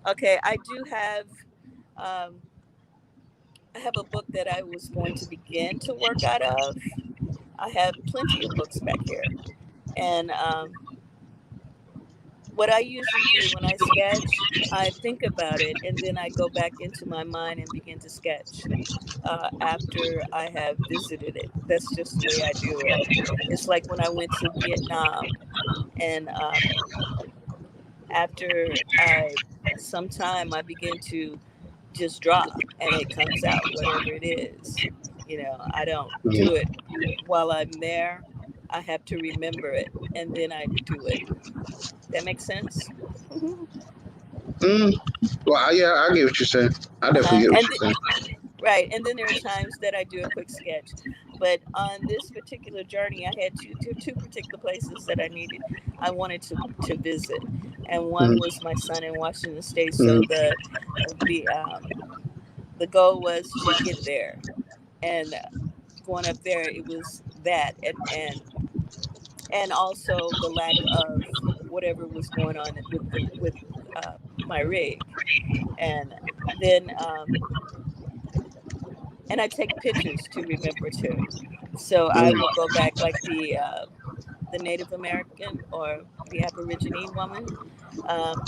Okay, I do have. Um, I have a book that I was going to begin to work out of. I have plenty of books back here, and what I usually do when I sketch, I think about it, and then I go back into my mind and begin to sketch. After I have visited it, that's just the way I do it. It's like when I went to Vietnam, and after I some time I begin to just draw, and it comes out whatever it is. I don't do Mm-hmm. it while I'm there. I have to remember it, and then I do it. That makes sense. Mm. Well, yeah, I get what you're saying. I definitely Uh-huh. get what And you're saying. right, and then there are times that I do a quick sketch. But on this particular journey, I had two particular places that I wanted to visit, and one Mm-hmm. was my son in Washington State. So Mm-hmm. the goal was to get there, and going up there, it was that, and also the lack of whatever was going on with my rig, and then and I take pictures to remember too. So I will go back like the Native American or the Aborigine woman. Um,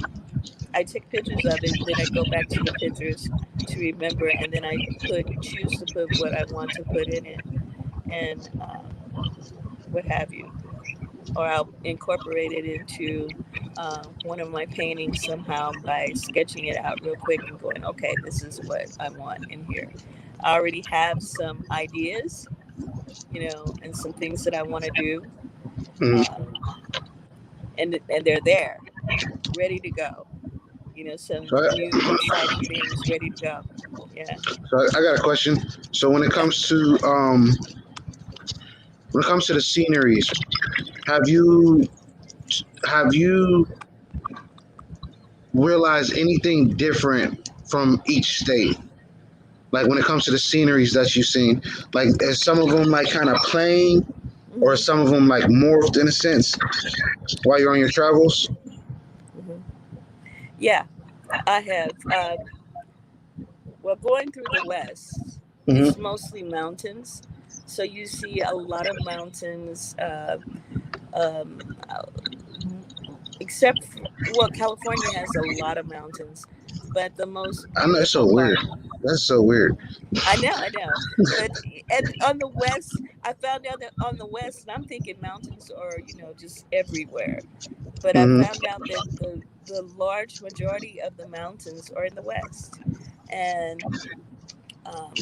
I take pictures of it, and then I go back to the pictures to remember, and then I choose to put what I want to put in it, and what have you, or I'll incorporate it into one of my paintings somehow by sketching it out real quick and going, okay, this is what I want in here. I already have some ideas, and some things that I want to do, Mm-hmm. uh, and they're there, ready to go. Some So, new exciting things ready to go. Yeah. I got a question. So when it comes to the sceneries, have you have you realized anything different from each state? Like when it comes to the sceneries that you've seen, like is some of them like kind of plain, or Hmm. some of them like morphed in a sense while you're on your travels? Hmm. Yeah, I have. Well, going through the West, it's Mm-hmm. mostly mountains. So you see a lot of mountains, um, uh, except for, well, California has a lot of mountains, but the most I know it's so beautiful weird. part, That's so weird. I know, but on the West, I found out that on the West, and I'm thinking mountains are, just everywhere. But I Mm-hmm. found out that the large majority of the mountains are in the West, and um,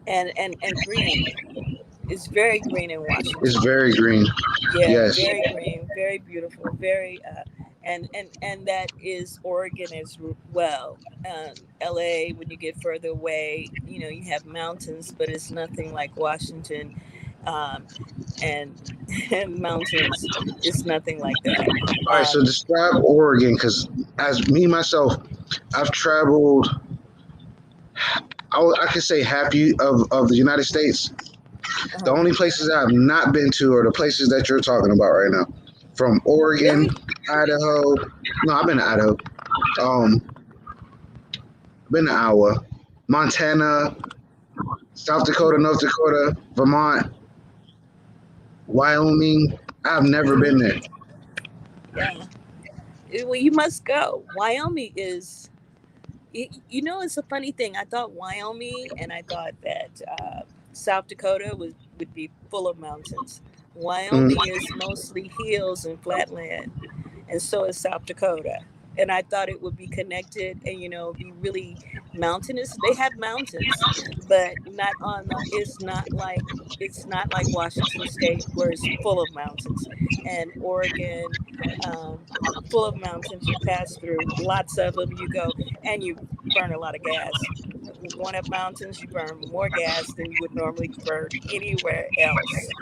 and green. It's very green in It's Washington. very green. Yeah, Yes. very green, very beautiful, very and that is Oregon as well. LA, when you get further away, you have mountains, but it's nothing like Washington. um, and and mountains is nothing like that. All right, so describe Oregon, because as me myself, I've traveled. I could say half of the United States. The Uh-huh. only places I've not been to are the places that you're talking about right now, from Oregon, Really? Idaho. No, I've been to Idaho. Um, been to Iowa, Montana, South Dakota, Mm-hmm. North Dakota, Vermont, Wyoming. I've never been Mm-hmm. there. Yeah. Well, you must go. Wyoming is. It's a funny thing. I thought Wyoming and I thought that South Dakota would be full of mountains. Mm, Wyoming is mostly hills and flatland, and so is South Dakota. And I thought it would be connected and be really mountainous. They have mountains, but not on the. It's not like Washington State where it's full of mountains, and Oregon, full of mountains. You pass through lots of them. You go and you burn a lot of gas. Going up mountains, you burn more gas than you would normally burn anywhere else.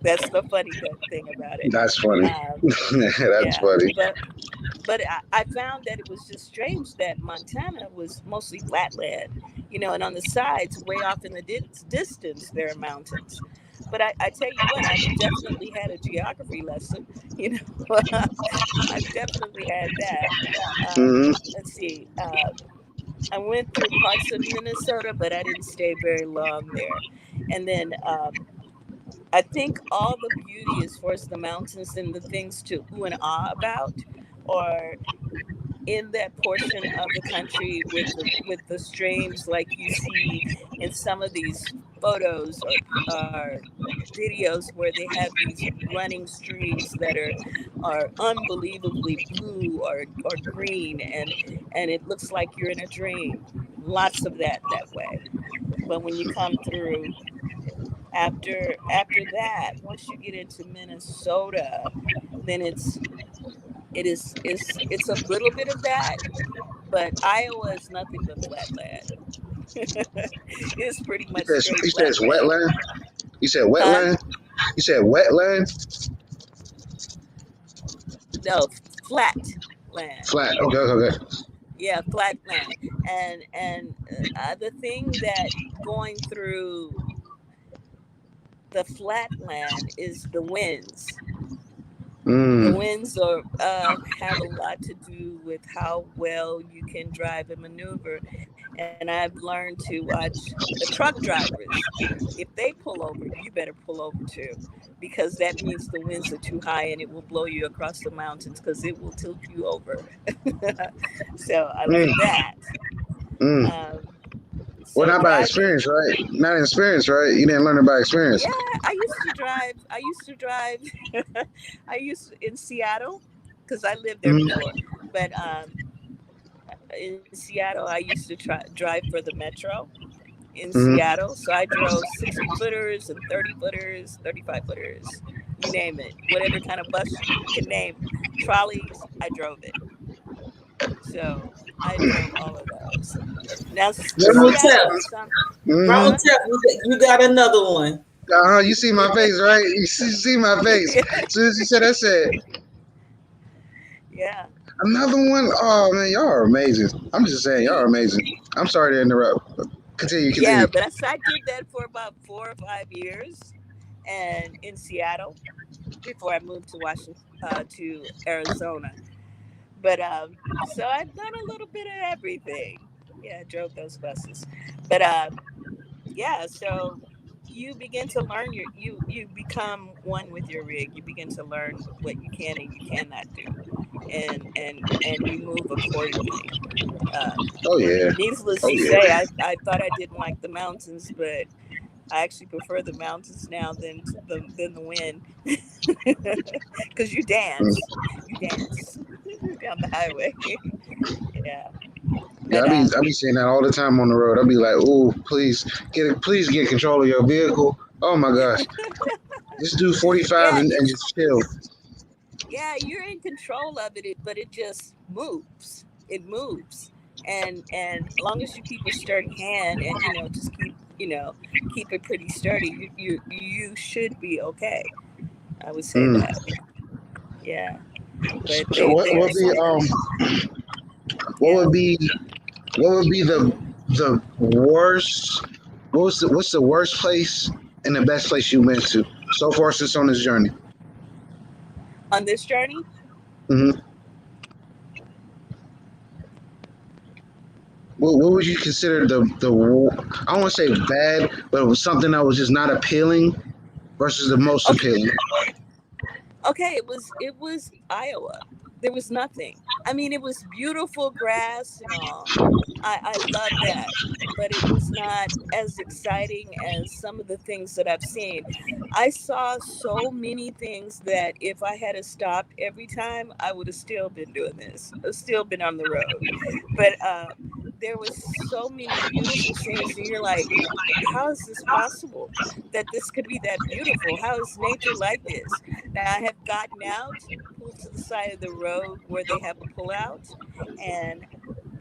That's the funny thing about it. that's funny. Um, That's yeah, funny. but I found that it was just strange that Montana was mostly flatland, and on the sides, way off in the distance, there are mountains. But I tell you what, I've definitely had a geography lesson. I've definitely had that. Hmm. Let's see. I went through parts of Minnesota, but I didn't stay very long there. And then I think all the beauty as far as the mountains and the things to ooh and ah about are in that portion of the country with the streams like you see in some of these photos or videos where they have these running streams that are unbelievably blue or green and it looks like you're in a dream. Lots of that way. But when you come through after that, once you get into Minnesota, then it's a little bit of that, but Iowa is nothing but flatland. It's pretty much straight You said it's flatland. wetland. You said Huh? wetland. You said wetland. No, flat land. Flat. Okay. Okay. Okay. Yeah, flat land. And the thing that going through the flat land is the winds. The Mm. winds have a lot to do with how well you can drive and maneuver. And I've learned to watch the truck drivers. If they pull over, you better pull over too, because that means the winds are too high and it will blow you across the mountains because it will tilt you over. So I learned Mm. that. Mm. Um, Well, so not by driving, experience, right? Not in experience, right? You didn't learn it by experience. yeah, I used to drive. I used to drive. I used in Seattle because I lived there Mm. before. But in Seattle, I used to drive for the Metro in Mm. Seattle. So I drove 60 footers and 30 footers, 35 footers, you name it, whatever kind of bus you can name, trolleys. I drove it. So I drove all of those. Now Rebel Seattle Tech, is some, Mm-hmm. Rebel huh? Tech, you got another one. You see my face, right? You see my face. As soon as you said that, I said Yeah. another one. Oh man, y'all are amazing. I'm just saying, y'all are amazing. I'm sorry to interrupt. Continue, Yeah, continue. but I did that for about 4 or 5 years, and in Seattle before I moved to Washington to Arizona. But so I've done a little bit of everything. Yeah, I drove those buses, but yeah. So you begin to learn you become one with your rig. You begin to learn what you can and you cannot do, and you move accordingly. Oh yeah. Needless Oh to yeah. say, I thought I didn't like the mountains, but I actually prefer the mountains now than the wind, because you dance down the highway. Yeah, Yeah, but I be saying that all the time on the road. I be like, "Ooh, please get control of your vehicle." Oh my gosh, just do 45 yeah, and just chill. yeah, you're in control of but it just moves. It moves, and as long as you keep a sturdy hand and just keep keep it pretty sturdy, you should be okay. I would say Mm. that. Yeah. But So they are something. what Yeah. would be what would be the worst what's the worst place and the best place you went to so far since on this journey? On this journey, Hmm. What would you consider I don't want to say bad, but it was something that was just not appealing versus the most okay, appealing? okay, it was Iowa. There was nothing. I mean, it was beautiful grass and all. I love that, but it was not as exciting as some of the things that I've seen. I saw so many things that if I had stopped every time, I would have still been doing this, still been on the road. But there was so many beautiful scenes, and you're like, how is this possible that this could be that beautiful? How is nature like this? Now I have gotten out, pulled to the side of the road where they have a pullout, and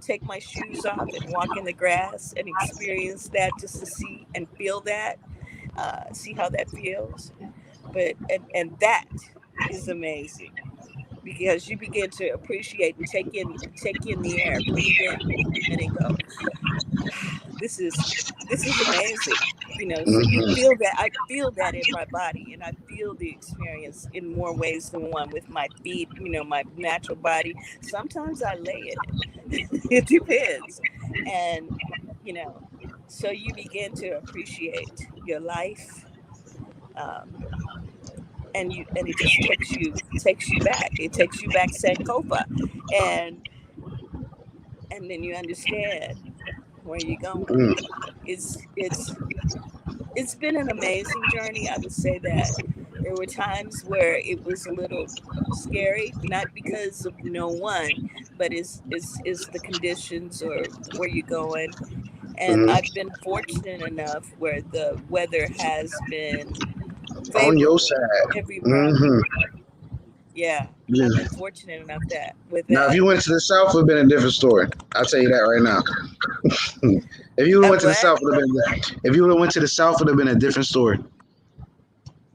take my shoes off and walk in the grass and experience that, just to see and feel that, see how that feels. But and that is amazing, because you begin to appreciate and take in the air, breathe in, and then go, this is this is amazing. So you Hmm. feel that. I feel that in my body, and I feel the experience in more ways than one with my feet, my natural body. Sometimes I lay in it. It depends. And you know so you begin to appreciate your life. um, and it just takes you back. It takes you back Sankofa, and then you understand where you're going. It's it's it's been an amazing journey. I would say that there were times where it was a little scary, not because of no one, but is the conditions or where you're going. And Hmm. I've been fortunate enough where the weather has been On your favorable side. every month. Hmm. Yeah, I've been Yeah. fortunate enough that with Now, if that. you went to the South, it would have been a different story. I'll tell you that right now. If you At went to the what? South, if you would have went to the South, it would have been a different story.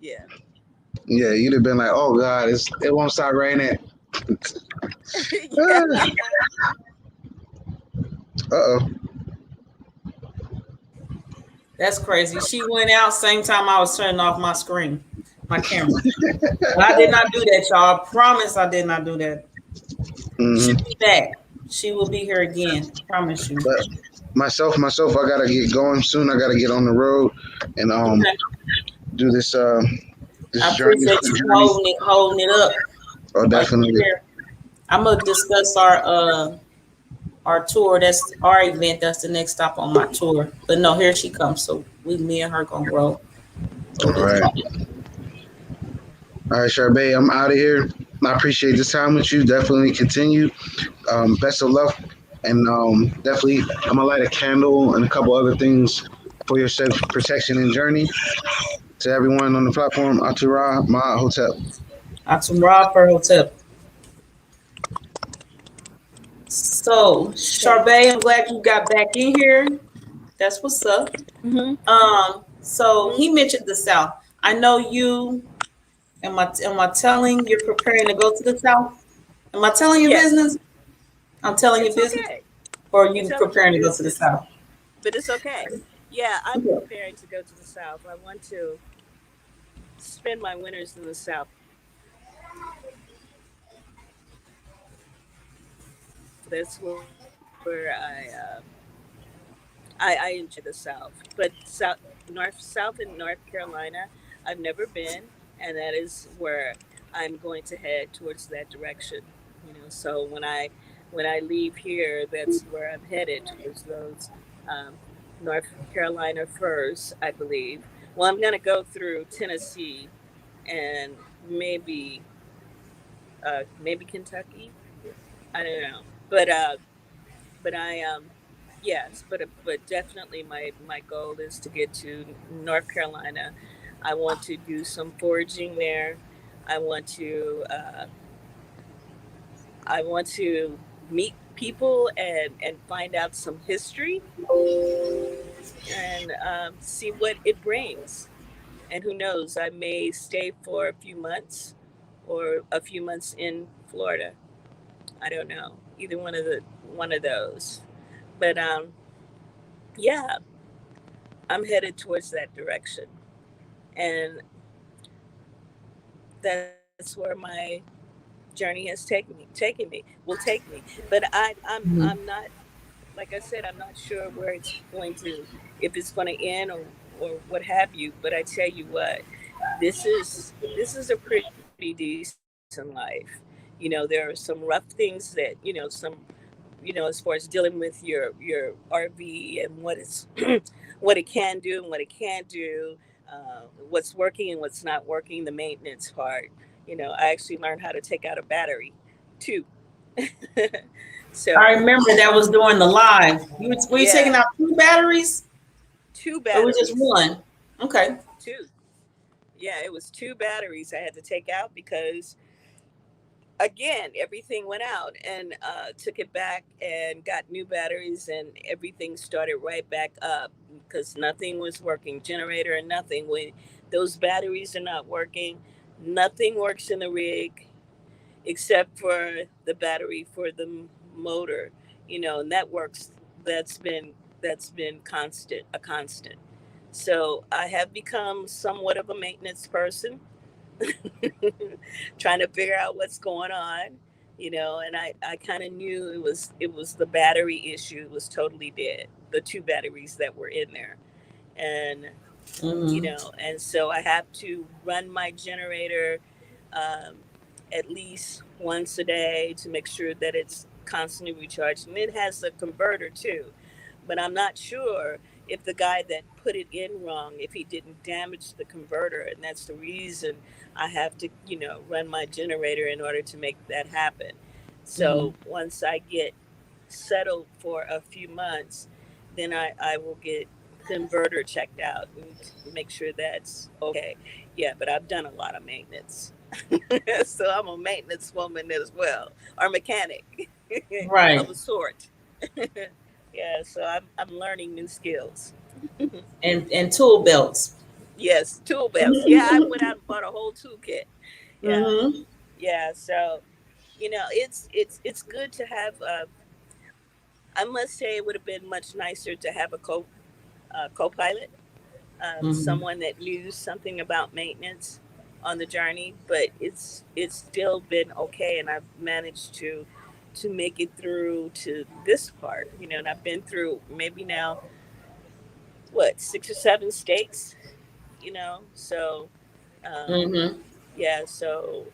Yeah. Yeah, you'd have been like, "Oh God, it won't stop raining." Yeah. Uh oh. That's crazy. She went out same time I was turning off my screen, my camera. But I did not do that, y'all. I promise I did not do that. She'll Hmm. be back. She will be here again. I promise you. But myself, I gotta get going soon. I gotta get on the road and Okay. do this I journey. appreciate you holding it up Oh, while you're definitely. here. I'm gonna discuss our tour. That's our event. That's the next stop on my tour. But no, here she comes. So me and her gonna roll through All this. right. All right, Char Bey, I'm out of here. I appreciate this time with you. Definitely continue. Best of luck, and definitely I'm gonna light a candle and a couple other things for your safe protection and journey. To everyone on the platform, Atura Ma Hotel. Atum Rob for hotel. So, Okay. Charbay, I'm glad you got back in here. That's what's up. Mhm. So Mhm. he mentioned the South. I know you. Am I telling you're preparing to go to the South? Am I telling your Yes. business? I'm telling your It's business, okay. or are You're you telling my preparing to go to the business, South? but it's okay. Yeah, I'm Okay. preparing to go to the South. I want to spend my winters in the South. That's where I enjoy the South. But South and North Carolina, I've never been, and that is where I'm going to head towards that direction. So when I leave here, that's where I'm headed towards those. Um, North Carolina first, I believe. Well, I'm going to go through Tennessee and maybe Kentucky. I don't know, but I yes, but definitely my goal is to get to North Carolina. I want to do some foraging there. I want to uh, I want to meet people and find out some history. and see what it brings. And who knows, I may stay for a few months or a few months in Florida. I don't know. Either one of those. But yeah, I'm headed towards that direction. And that's where my journey has taken me, will take me. But I'm Mhm. not, like I said, I'm not sure where it's going to, if it's going to end or what have you. But I tell you what, this is a pretty decent life. There are some rough things that, as far as dealing with your RV and what it's what it can do and what it can't do, what's working and what's not working, the maintenance part. I actually learned how to take out a battery too. I So remember that was during the live. Were you taking yeah, out two batteries two or was just batteries, one? Okay. two. Yeah, it was two batteries I had to take out because again everything went out, and took it back and got new batteries, and everything started right back up because nothing was working, generator and nothing. When those batteries are not working, nothing works in the rig except for the battery for the motor, and that works. That's been a constant. So I have become somewhat of a maintenance person. Trying to figure out what's going on, and I kind of knew it was the battery issue. It was totally dead, the two batteries that were in there. And Mm-hmm. and so I have to run my generator um, at least once a day to make sure that it's constantly recharged. And it has a converter too, but I'm not sure if the guy that put it in wrong, if he didn't damage the converter, and that's the reason I have to, run my generator in order to make that happen. Mm-hmm. So once I get settled for a few months, then I will get converter checked out and make sure that's okay. Yeah, but I've done a lot of maintenance. So I'm a maintenance woman as well, or mechanic of Right. a sort. Yeah, so I'm learning new skills. And tool belts. Yes, tool belts. Yeah, I went out and bought a whole toolkit. Yeah, Mm-hmm. yeah. So it's good to have. I must say, it would have been much nicer to have a co-pilot, Mm-hmm. someone that knew something about maintenance on the journey. But it's still been okay, and I've managed to make it through to this part. And I've been through maybe now what 6 or 7 states. So um, Mm-hmm. yeah, so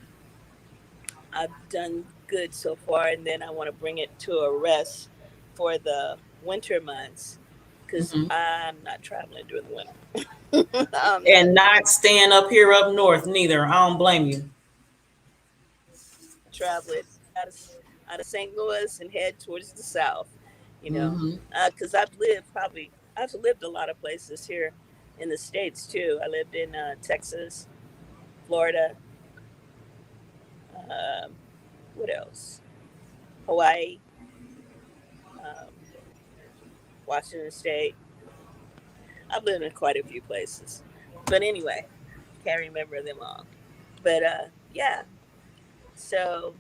I've done good so far, and then I want to bring it to a rest for the winter months because Mm-hmm. I'm not traveling during the winter. I'm not And not staying up here up north neither. I don't blame you. traveling out of St. Louis and head towards the south, Mm-hmm. because I've lived a lot of places here in the states too. I lived in Texas, Florida, um, what else? Hawaii, um, Washington State. I've lived in quite a few places, but anyway, can't remember them all. But yeah, so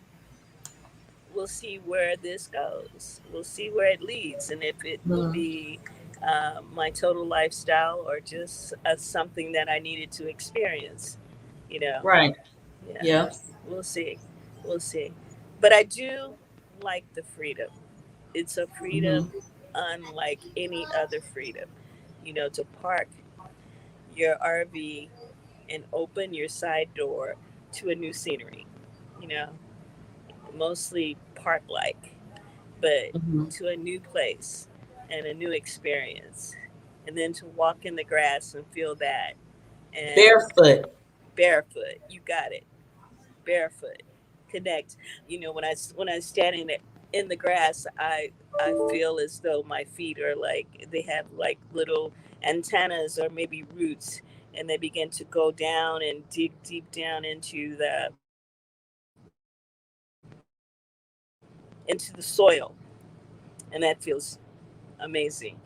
we'll see where this goes. We'll see where it leads, and if it will Mm-hmm. be my total lifestyle or just something that I needed to experience. You know, Right. yeah, Yeah. we'll see. We'll see. But I do like the freedom. It's a Mm-hmm. freedom unlike any other freedom. To park your RV and open your side door to a new scenery. You know, mostly park like, but Mm-hmm. to a new place and a new experience. And then to walk in the grass and feel that. And Barefoot. barefoot, you got it. Barefoot. Connect. When I stand in the grass, I feel as though my feet are like they have like little antennas or maybe roots, and they begin to go down and dig deep down into the soil, and that feels amazing.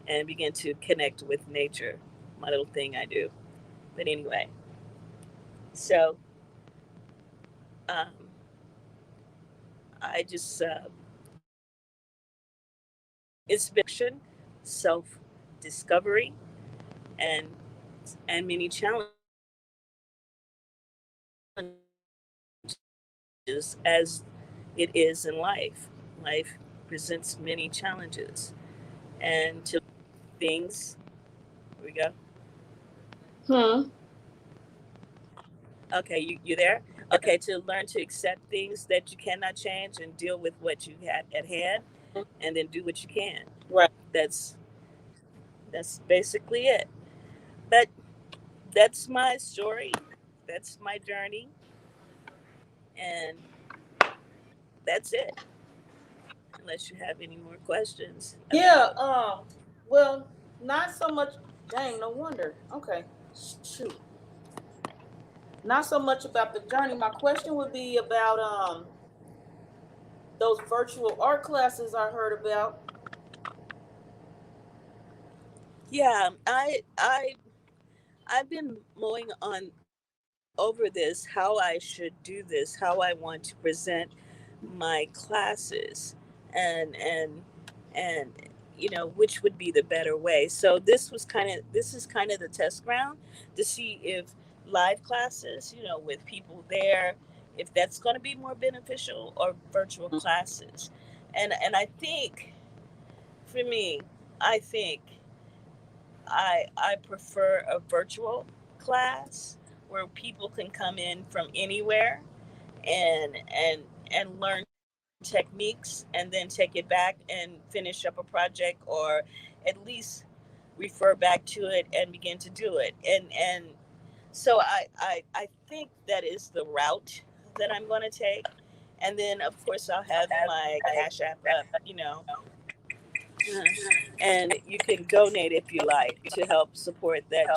and begin to connect with nature. My little thing I do. But anyway, so um, I just it's been self discovery, and many challenges as it is in life. Life presents many challenges, and to things. Here we go. Hmm. Okay, you there? Okay, to learn to accept things that you cannot change and deal with what you had at hand, and then do what you can. Right. That's basically it. But that's my story. That's my journey, and that's it. Unless you have any more questions Yeah. about. Well, not so much. Dang, no wonder. Okay. Shoot. Not so much about the journey. My question would be about those virtual art classes I heard about. Yeah, I've been mulling on over this, how I should do this, how I want to present my classes, and and which would be the better way. So this is kind of the test ground to see if live classes, with people there, if that's going to be more beneficial, or virtual classes. And I think for me, I think I prefer a virtual class where people can come in from anywhere and learn techniques, and then take it back and finish up a project, or at least refer back to it and begin to do it. And so I think that is the route that I'm going to take. And then of course I'll have my Cash App up, and you can donate if you like to help support that